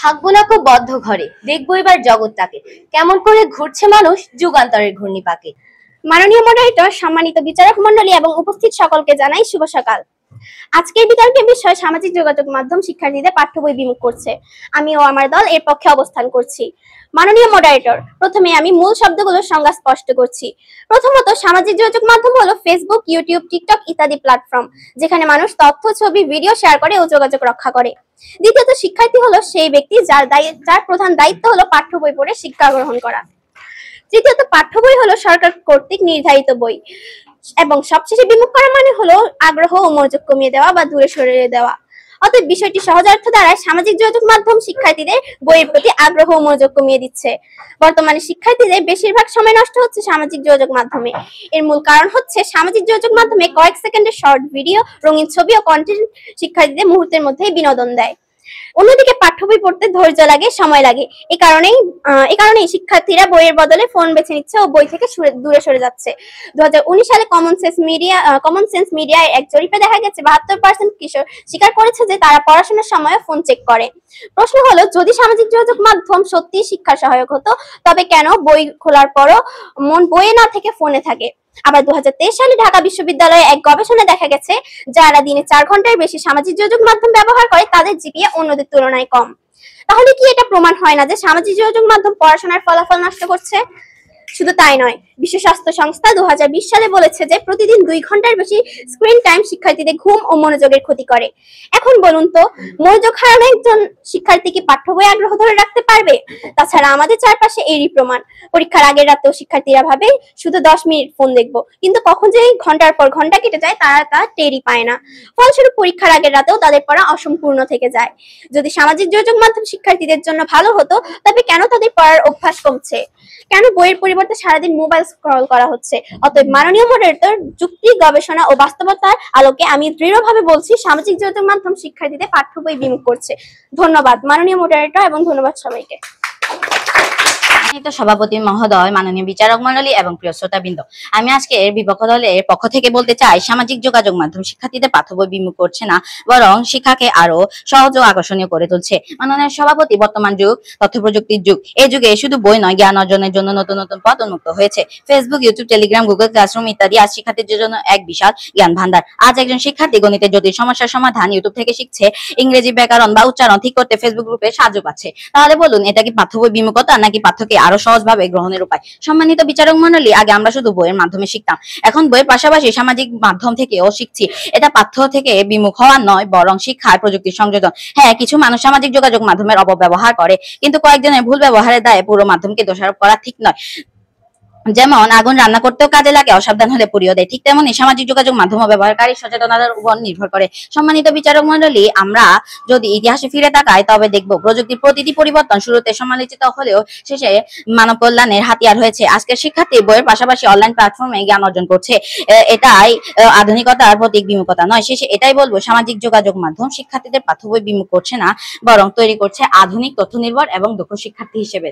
থাকবো না কো বদ্ধ ঘরে, দেখবো এবার জগৎটাকে কেমন করে ঘুরছে মানুষ যুগান্তরের ঘূর্ণিপাকে। মাননীয় মডারেটর, সম্মানিত বিচারক মণ্ডলী এবং উপস্থিত সকলকে জানাই শুভ সকাল। আজকের বিতর্কের বিষয় সামাজিক যোগাযোগ মাধ্যম শিক্ষার্থীদের পাঠ্য বই বিমুখ করছে। আমি ও আমার দল এর পক্ষে অবস্থান করছি। মাননীয় মডারেটর, প্রথমে আমি মূল শব্দগুলোর সংজ্ঞা স্পষ্ট করছি। প্রথমত, সামাজিক যোগাযোগ মাধ্যম হলো ফেসবুক, ইউটিউব, টিকটক ইত্যাদি প্ল্যাটফর্ম, যেখানে মানুষ তথ্য, ছবি, ভিডিও শেয়ার করে ও যোগাযোগ রক্ষা করে। দ্বিতীয়ত, শিক্ষার্থী হলো সেই ব্যক্তি যার প্রধান দায়িত্ব হলো পাঠ্য বই পড়ে শিক্ষা গ্রহণ করা। তৃতীয়ত, পাঠ্য বই হলো সরকার কর্তৃক নির্ধারিত বই। এবং সবশেষে বিমুখ করা মানে হলো আগ্রহ ও মনোযোগ কমিয়ে দেওয়া বা দূরে সরিয়ে দেওয়া। অতএব বিষয়টি সহজার্থ দ্বারায় সামাজিক যোগাযোগ মাধ্যম শিক্ষার্থীদের বইয়ের প্রতি আগ্রহ ও মনোযোগ কমিয়ে দিচ্ছে। বর্তমানে শিক্ষার্থীদের বেশিরভাগ সময় নষ্ট হচ্ছে সামাজিক যোগাযোগ মাধ্যমে। এর মূল কারণ হচ্ছে সামাজিক যোগাযোগ মাধ্যমে কয়েক সেকেন্ডের শর্ট ভিডিও, রঙিন ছবি ও কন্টেন্ট শিক্ষার্থীদের মুহূর্তের মধ্যেই বিনোদন দেয়। অন্যদিকে পাঠ্য বই পড়তে ধৈর্য লাগে, সময় লাগে। এই কারণেই শিক্ষার্থীরা বইয়ের বদলে ফোন বেছে নিচ্ছে ও বই থেকে দূরে সরে যাচ্ছে। 2019 সালে কমন সেন্স মিডিয়ায় এক জরিপে দেখা গেছে 72% কিশোর স্বীকার করেছে যে তারা পড়াশোনার সময় ফোন চেক করে। প্রশ্ন হলো, যদি সামাজিক যোগাযোগ মাধ্যম সত্যি শিক্ষার সহায়ক হতো, তবে কেন বই খোলার পরও মন বইয়ে না থেকে ফোনে থাকে? আবার 2023 সালে ঢাকা বিশ্ববিদ্যালয়ে এক গবেষণায় দেখা গেছে, যারা দিনে 4 ঘন্টার বেশি সামাজিক যোগাযোগ মাধ্যম ব্যবহার করে তাদের জিপিএ অন্যদের তুলনায় কম। তাহলে কি এটা প্রমাণ হয় না যে সামাজিক যোগাযোগ মাধ্যম পড়াশোনার ফলাফল নষ্ট করছে? শুধু তাই নয়, বিশ্ব স্বাস্থ্য সংস্থা 2020 সালে বলেছে যে প্রতিদিন 2 ঘন্টার বেশি স্ক্রিন টাইম শিক্ষার্থীদের ঘুম ও মনোযোগের ক্ষতি করে। এখন বলুন তো, মনোযোগ হারানো একজন শিক্ষার্থী কি পাঠ্য বই আগ্রহ ধরে রাখতে পারবে? তাছাড়া আমাদের চারপাশে এরই প্রমাণ। পরীক্ষার আগের রাতেও শিক্ষার্থীরা ভাবে শুধু 10 মিনিট ফোন দেখবো, কিন্তু কখন যে ঘন্টার পর ঘন্টা কেটে যায় তারা তা টেরই পায় না। ফলস্বরূপ পরীক্ষার আগের রাতেও তাদের পড়া অসম্পূর্ণ থেকে যায়। যদি সামাজিক যোগাযোগ মাধ্যম শিক্ষার্থীদের জন্য ভালো হতো, তবে কেন তাদের পড়ার অভ্যাস কমছে? কেন বইয়ের পরিবর্তে সারাদিন মোবাইল স্ক্রল করা হচ্ছে? অতএব মাননীয় মডারেটর, যুক্তি, গবেষণা ও বাস্তবতার আলোকে আমি দৃঢ়ভাবে বলছি, সামাজিক যোগাযোগ মাধ্যম শিক্ষার্থীদের পাঠ্য বই বিমুখ করছে। ধন্যবাদ মাননীয় মডারেটর এবং ধন্যবাদ সবাইকে। সভাপতি মহোদয়, মাননীয় বিচারক মণ্ডলী এবং প্রিয় শ্রোতাবৃন্দ, আমি আজকে বিপক্ষ দলের পক্ষ থেকে বলতে চাই, সামাজিক যোগাযোগ মাধ্যম শিক্ষার্থীদের পাঠ্য বই বিমুখ করছে না, বরং শিক্ষাকে আরো সহজ ও আকর্ষণীয় করে তুলছে। মাননীয় সভাপতি, বর্তমান যুগ তথ্য প্রযুক্তির যুগ। এই যুগে শুধু বই নয়, জ্ঞান অর্জনের জন্য নতুন নতুন পথ উন্মুক্ত হয়েছে। Facebook, YouTube, Telegram, Google classroom ইত্যাদি আজ শিক্ষার্থীদের জন্য এক বিশাল জ্ঞান ভান্ডার। আজ একজন শিক্ষার্থী গণিতের জটিল সমস্যার সমাধান ইউটিউব থেকে শিখছে, ইংরেজি ব্যাকরণ বা উচ্চারণ ঠিক করতে ফেসবুক গ্রুপে সাহায্য পাচ্ছে। তাহলে বলুন, এটা কি পাঠ্য বই বিমুখতা নাকি পাঠ্যকে আরো সহজভাবে গ্রহণের উপায়? সম্মানিত বিচারক মণ্ডলী, আগে আমরা শুধু বইয়ের মাধ্যমে শিখতাম, এখন বইয়ের পাশাপাশি সামাজিক মাধ্যম থেকেও শিখছি। এটা পাঠ্য থেকে বিমুখ হওয়া নয়, বরং শিক্ষার প্রযুক্তির সংযোজন। হ্যাঁ, কিছু মানুষ সামাজিক যোগাযোগ মাধ্যমের অপব্যবহার করে, কিন্তু কয়েকজনের ভুল ব্যবহারের দায়ে পুরো মাধ্যমকে দোষারোপ করা ঠিক নয়। যেমন আগুন রান্না করতেও কাজে লাগে, অসাবধান হলে পুড়িয়ে দেয়, ঠিক তেমনি সামাজিক যোগাযোগ মাধ্যম ব্যবহারকারী সচেতনতার উপর নির্ভর করে। সম্মানিত বিচারক মণ্ডলী, আমরা যদি ইতিহাসে ফিরে তাকাই, তবে দেখব প্রযুক্তির প্রতিটি পরিবর্তন শুরুতে সমালোচিত হলেও শেষে মানব কল্যাণের হাতিয়ার হয়েছে। আজকের শিক্ষার্থী বইয়ের পাশাপাশি অনলাইন প্ল্যাটফর্মে জ্ঞান অর্জন করছে, এটাই আধুনিকতার প্রতীক, বিমুখতা নয়। শেষে এটাই বলবো, সামাজিক যোগাযোগ মাধ্যম শিক্ষার্থীদের পাঠ্য বই বিমুখ করছে না, বরং তৈরি করছে আধুনিক, তথ্য নির্ভর এবং দক্ষ শিক্ষার্থী হিসেবে।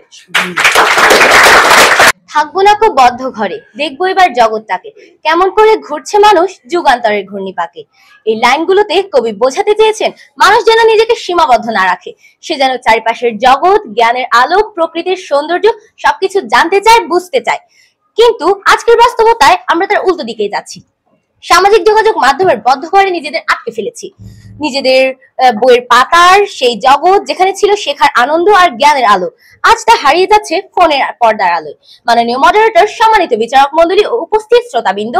থাকবো না কো বদ্ধ ঘরে, দেখবো এবার জগৎটাকে কেমন করে ঘুরছে মানুষ যুগান্তরের ঘূর্ণিপাকে। এই লাইনগুলোতে কবি বোঝাতে চেয়েছেন, মানুষ যেন নিজেকে সীমাবদ্ধ না রাখে, সে যেন চারিপাশের জগৎ, জ্ঞানের আলো, প্রকৃতির সৌন্দর্য সবকিছু জানতে চায়, বুঝতে চায়। কিন্তু আজকের বাস্তবতায় আমরা তার উল্টো দিকেই যাচ্ছি। সামাজিক যোগাযোগ মাধ্যমের বদ্ধ ঘরে নিজেদের আটকে ফেলেছি। নিজেদের বইয়ের পাতার সেই জগৎ, যেখানে ছিল শেখার আনন্দ আর জ্ঞানের আলো, আজ তা হারিয়ে যাচ্ছে ফোনের পর্দার আলোয়। মাননীয় মডারেটর, সম্মানিত বিচারক মণ্ডলী ও উপস্থিত শ্রোতাবৃন্দ,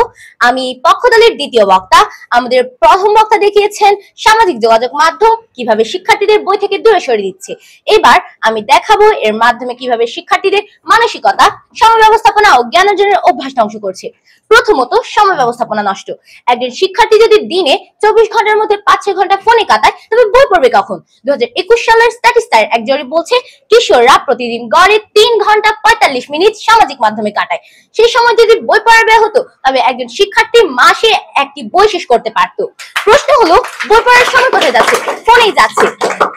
আমি পক্ষ দলের দ্বিতীয় বক্তা। আমাদের প্রথম বক্তা দেখিয়েছেন সামাজিক যোগাযোগ মাধ্যম কিভাবে শিক্ষার্থীদের বই থেকে দূরে সরিয়ে দিচ্ছে। এবার আমি দেখাবো এর মাধ্যমে কিভাবে শিক্ষার্থীদের মানসিকতা, সময় ব্যবস্থাপনা ও জ্ঞান অর্জনের অভ্যাস ধ্বংস করছে। প্রথমত, সময় ব্যবস্থাপনা নষ্ট। একজন শিক্ষার্থী যদি দিনে 24 ঘন্টার মধ্যে 5-6 ঘন্টা ফোনে কাটায়, তবে বই পড়বে কখন? 2021 সালের স্ট্যাটিস্টিক্সের এক জরিপ বলছে, কিশোররা প্রতিদিন গড়ে 3 ঘন্টা 45 মিনিট সামাজিক মাধ্যমে কাটায়। সেই সময় যদি বই পড়ার ব্যয় হতো, তবে একজন শিক্ষার্থী মাসে একটি বই শেষ করতে পারত। প্রশ্ন হলো, বই পড়ার সময় কোথায় যাচ্ছে? ফোনেই যাচ্ছে।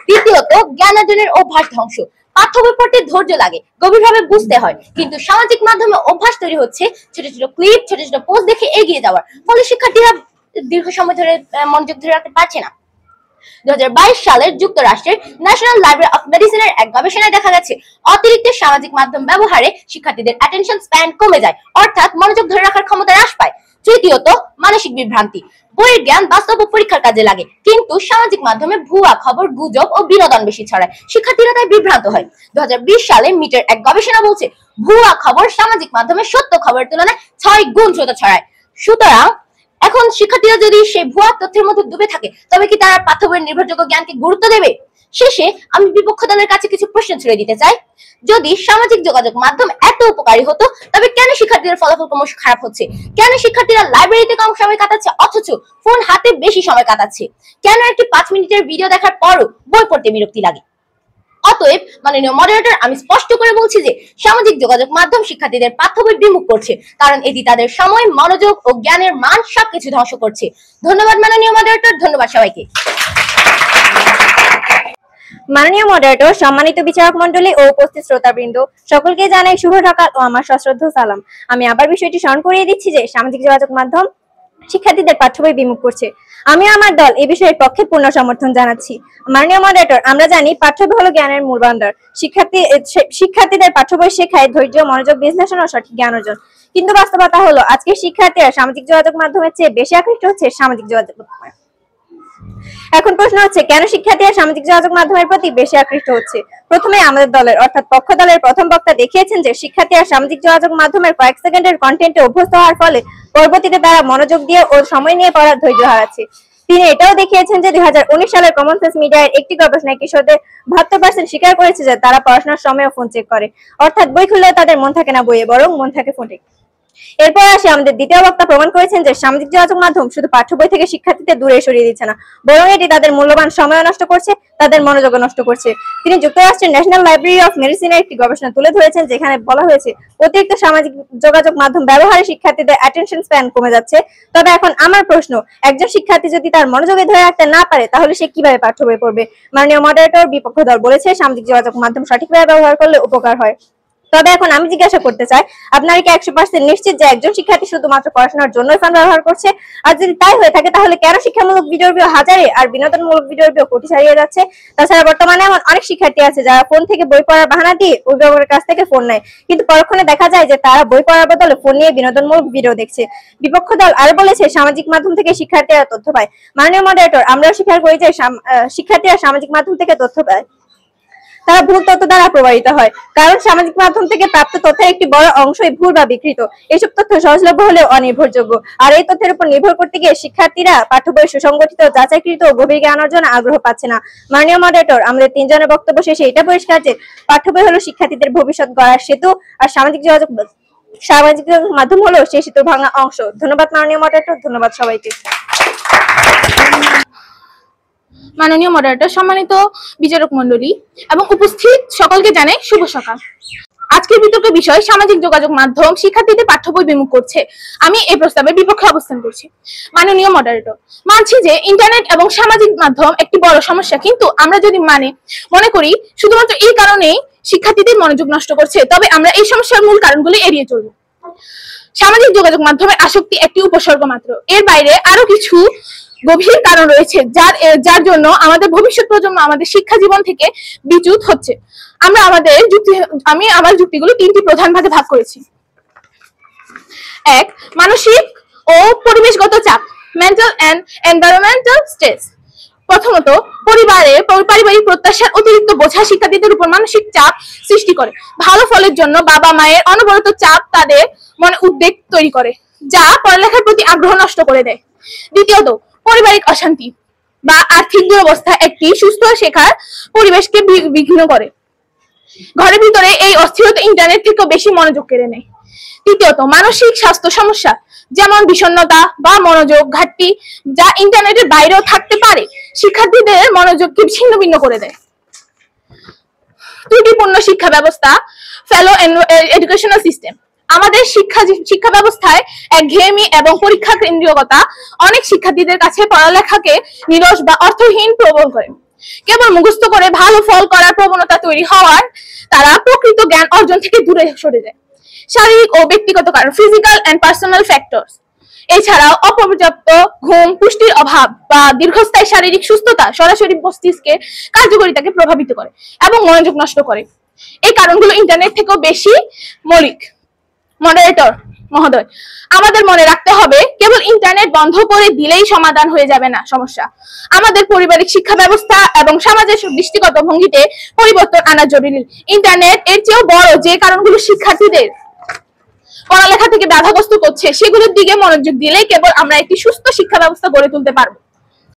দ্বিতীয়ত, জ্ঞান অর্জনের অভ্যাস ধ্বংস। পাঠ্য বই পড়তে ধৈর্য লাগে, গভীরভাবে বুঝতে হয়, কিন্তু সামাজিক মাধ্যমে অভ্যাস তৈরি হচ্ছে ছোট ছোট ক্লিপ, ছোট ছোট পোস্ট দেখে এগিয়ে যাওয়ার। ফলে শিক্ষার্থীরা দীর্ঘ সময় ধরে মনোযোগ ধরে রাখতে পারছে না। 2022 সালের যুক্তরাষ্ট্রের ন্যাশনাল লাইব্রেরি অফ মেডিসিনের এক গবেষণায় দেখা গেছে অতিরিক্ত সামাজিক মাধ্যম ব্যবহারে শিক্ষার্থীদের অ্যাটেনশন স্প্যান কমে যায়, অর্থাৎ মনোযোগ ধরে রাখার ক্ষমতা হ্রাস পায়। তৃতীয়ত, মানসিক বিভ্রান্তি। বইয়ের জ্ঞান বাস্তব ও পরীক্ষার কাজে লাগে, কিন্তু সামাজিক মাধ্যমে ভুয়া খবর, গুজব ও বিনোদন বেশি ছড়ায়, শিক্ষার্থীরা তাই বিভ্রান্ত হয়। 2020 সালে মিটের এক গবেষণা বলছে ভুয়া খবর সামাজিক মাধ্যমে সত্য খবরের তুলনায় 6 গুণ দ্রুত ছড়ায়। সুতরাং এখন শিক্ষার্থীরা যদি সেই ভুয়া তথ্যের মধ্যে ডুবে থাকে, তবে কি তারা পাঠ্য বইয়ের নির্ভরযোগ্য জ্ঞানকে গুরুত্ব দেবে? শেষে আমি বিপক্ষ দলের কাছে কিছু প্রশ্ন ছুড়ে দিতে চাই। যদি সামাজিক যোগাযোগ মাধ্যম এত উপকারী হতো, তবে কেন শিক্ষার্থীদের ফলাফল ক্রমশ খারাপ হচ্ছে? কেন শিক্ষার্থীরা লাইব্রেরিতে কম সময় কাটাচ্ছে অথচ ফোন হাতে বেশি সময় কাটাচ্ছে? কেন একটি 5 মিনিটের ভিডিও দেখার পরও বই পড়তে বিরক্তি লাগে? অতএব মাননীয় মডারেটর, আমি স্পষ্ট করে বলছি যে সামাজিক যোগাযোগ মাধ্যম শিক্ষার্থীদের পাঠ্য বই বিমুখ করছে, কারণ এটি তাদের সময়, মনোযোগ ও জ্ঞানের মান সবকিছু ধ্বংস করছে। ধন্যবাদ মাননীয় মডারেটর, ধন্যবাদ সবাইকে। মাননীয় মডারেটর, সম্মানিত বিচারক মণ্ডলী ও উপস্থিত শ্রোতাবৃন্দ, সকলকে জানাই শুভ সকাল ও আমার সশ্রদ্ধ সালাম। আমি আবার বিষয়টি স্মরণ করিয়ে দিচ্ছি যে সামাজিক যোগাযোগ মাধ্যম শিক্ষার্থীদের পাঠ্য বই বিমুখ করছে। আমি আমার দল এই বিষয়ের পক্ষে পূর্ণ সমর্থন জানাচ্ছি। মাননীয় মডারেটর, আমরা জানি পাঠ্য বই হলো জ্ঞানের মূল ভান্ডার। শিক্ষার্থীদের পাঠ্য বই শেখায় ধৈর্য, মনোযোগ, বিশ্লেষণ ও সঠিক জ্ঞান অর্জন। কিন্তু বাস্তবতা হলো আজকের শিক্ষার্থীরা সামাজিক যোগাযোগ মাধ্যমের চেয়ে বেশি আকৃষ্ট হচ্ছে সামাজিক যোগাযোগ মাধ্যমে। এখন প্রশ্ন হচ্ছে, কেন শিক্ষার্থীরা সামাজিক যোগাযোগ মাধ্যমের প্রতি বেশি আকৃষ্ট হচ্ছে? প্রথমে আমাদের দলের অর্থাৎ পক্ষ দলের প্রথম বক্তা দেখিয়েছেন যে শিক্ষার্থীরা সামাজিক যোগাযোগ মাধ্যমের কয়েক সেকেন্ডের কন্টেন্টে অভ্যস্ত হওয়ার ফলে পরবর্তীতে তারা মনোযোগ দিয়ে ও সময় নিয়ে পড়ার ধৈর্য হারাচ্ছে। তিনি এটাও দেখিয়েছেন যে 2019 সালের কমন সেন্স মিডিয়ার একটি গবেষণায় কিশোরদের 72% স্বীকার করেছে যে তারা পড়াশোনার সময়ও ফোন চেক করে, অর্থাৎ বই খুললেও তাদের মন থাকে না বইয়ে, বরং মন থাকে ফোনে। এরপর আসে আমাদের দ্বিতীয় বক্তা প্রমাণ করেছেন যে সামাজিক যোগাযোগ মাধ্যম শুধু পাঠ্য বই থেকে শিক্ষার্থীদের দূরে সরিয়ে দিচ্ছে না, বরং এটি তাদের মূল্যবান সময় নষ্ট করছে, তাদের মনোযোগ নষ্ট করছে। তিনি যুক্তরাষ্ট্রের ন্যাশনাল লাইব্রেরি অফ মেডিসিনের একটি গবেষণা তুলে ধরেছেন, যেখানে বলা হয়েছে অতিরিক্ত সামাজিক যোগাযোগ মাধ্যম ব্যবহারে শিক্ষার্থীদের অ্যাটেনশন স্প্যান কমে যাচ্ছে। তবে এখন আমার প্রশ্ন, একজন শিক্ষার্থী যদি তার মনোযোগে ধরে রাখতে না পারে, তাহলে সে কিভাবে পাঠ্য বই পড়বে? মাননীয় মডারেটর, বিপক্ষ দল বলেছে সামাজিক যোগাযোগ মাধ্যম সঠিকভাবে ব্যবহার করলে উপকার হয়। তবে এখন আমি জিজ্ঞাসা করতে চাই, আপনারা কি 100% নিশ্চিত যে একজন শিক্ষার্থী শুধুমাত্র পড়াশোনার জন্যই ফোন ব্যবহার করছে? আর যদি তাই হয়ে থাকে, তাহলে কেন শিক্ষামূলক ভিডিওর ভিউ হাজারে আর বিনোদনমূলক ভিডিওর ভিউ কোটি ছাড়িয়ে যাচ্ছে? তাছাড়া বর্তমানে এমন অনেক শিক্ষার্থী আছে যারা ফোন থেকে বই পড়ার বাহানা দিয়ে অভিভাবকের কাছ থেকে ফোন নেয়, কিন্তু পরক্ষণে দেখা যায় যে তারা বই পড়ার বদলে ফোন নিয়ে বিনোদনমূলক ভিডিও দেখছে। বিপক্ষ দল আরো বলেছে সামাজিক মাধ্যম থেকে শিক্ষার্থীরা তথ্য পায়। মাননীয় মডারেটর, আমরাও স্বীকার করি যে শিক্ষার্থীরা সামাজিক মাধ্যম থেকে তথ্য পায়, তারা ভুল তথ্য দ্বারা প্রভাবিত হয়, কারণ সামাজিক মাধ্যম থেকে প্রাপ্ত তথ্যের একটি বড় অংশই ভুল বা বিকৃত। এসব তথ্য সহজলভ্য হলেও অনির্ভরযোগ্য, আর এই তথ্যের উপর নির্ভর করতে গিয়ে শিক্ষার্থীরা পাঠ্য বই সুসংগঠিত, যাচাইকৃত ও গভীর জ্ঞান অর্জনে আগ্রহ পাচ্ছে না। মাননীয় মডারেটর, আমাদের তিনজনের বক্তব্য শেষে এটা পরিষ্কার যে পাঠ্য বই হলো শিক্ষার্থীদের ভবিষ্যৎ গড়ার সেতু, আর সামাজিক যোগাযোগ মাধ্যম হলো সেই সেতুর ভাঙা অংশ। ধন্যবাদ মাননীয় মডারেটর, ধন্যবাদ সবাইকে। মাননীয় মডারেটর, সম্মানিত বিচারক মণ্ডলী এবং উপস্থিত সকলকে জানাই শুভ সকাল। আজকের বিতর্কের বিষয় সামাজিক যোগাযোগ মাধ্যম শিক্ষার্থীদের পাঠ্য বই বিমুখ করছে। আমি এই প্রস্তাবের বিপক্ষে অবস্থান করছি। মাননীয় মডারেটর, মানছি যে ইন্টারনেট এবং সামাজিক মাধ্যম একটি বড় সমস্যা, কিন্তু আমরা যদি মনে করি শুধুমাত্র এই কারণেই শিক্ষার্থীদের মনোযোগ নষ্ট করছে, তবে আমরা এই সমস্যার মূল কারণগুলি এড়িয়ে চলব। সামাজিক যোগাযোগ মাধ্যমের আসক্তি একটি উপসর্গ মাত্র, এর বাইরে আরো কিছু গভীর কারণ রয়েছে যার জন্য আমাদের ভবিষ্যৎ প্রজন্ম আমাদের শিক্ষা জীবন থেকে বিচ্যুত হচ্ছে। আমি আমার যুক্তিগুলো 3টি প্রধান ভাগে ভাগ করেছি। 1. মানসিক ও পরিবেশগত চাপ, মেন্টাল এন্ড এনভায়রনমেন্টাল স্ট্রেস। প্রথমত, পারিবারিক প্রত্যাশার অতিরিক্ত বোঝা শিক্ষার্থীদের উপর মানসিক চাপ সৃষ্টি করে। ভালো ফলের জন্য বাবা মায়ের অনবরত চাপ তাদের মনে উদ্বেগ তৈরি করে, যা পড়ালেখার প্রতি আগ্রহ নষ্ট করে দেয়। দ্বিতীয়ত, পারিবারিক অশান্তি বা আর্থিক দুরবস্থা একটি সুস্থ শেখার পরিবেশকে বিঘ্ন করে। ঘরের ভিতরে এই অস্থিরতা ইন্টারনেট থেকে বেশি মনোযোগ কেড়ে নেয়। তৃতীয়ত, মানসিক স্বাস্থ্য সমস্যা যেমন বিষণ্ণতা বা মনোযোগ ঘাটতি, যা ইন্টারনেটের বাইরেও থাকতে পারে, শিক্ষার্থীদের মনোযোগকে ছিন্ন ভিন্ন করে দেয়। ত্রুটিপূর্ণ শিক্ষা ব্যবস্থা, ফেলো এডুকেশনাল সিস্টেম। আমাদের শিক্ষা ব্যবস্থায় একঘেয়েমি এবং পরীক্ষা কেন্দ্রিকতা অনেক শিক্ষার্থীদের কাছে পড়ালেখাকে নিরস বা অর্থহীন প্রবল করে। কেবল মুখস্থ করে ভালো ফল করার প্রবণতা তৈরি হওয়ার তারা প্রকৃত জ্ঞান অর্জন থেকে দূরে সরে যায়। শারীরিক ও ব্যক্তিগত কারণ, ফিজিক্যাল এন্ড পার্সোনাল ফ্যাক্টরস। এছাড়াও অপর্যাপ্ত ঘুম, পুষ্টির অভাব বা দীর্ঘস্থায়ী শারীরিক সুস্থতা সরাসরি মস্তিষ্কের কার্যকারিতাকে প্রভাবিত করে এবং মনোযোগ নষ্ট করে। এই কারণগুলো ইন্টারনেট থেকেও বেশি মৌলিক। মডারেটর মহোদয়, আমাদের মনে রাখতে হবে কেবল ইন্টারনেট বন্ধ করে দিলেই সমাধান হয়ে যাবে না সমস্যা। আমাদের পারিবারিক শিক্ষা ব্যবস্থা এবং সমাজের দৃষ্টিগত ভঙ্গিতে পরিবর্তন আনা জরুরি। ইন্টারনেট এর চেয়েও বড় যে কারণগুলো শিক্ষার্থীদের পড়ালেখা থেকে বাধাগ্রস্ত করছে সেগুলোর দিকে মনোযোগ দিলেই কেবল আমরা একটি সুস্থ শিক্ষা ব্যবস্থা গড়ে তুলতে পারবো।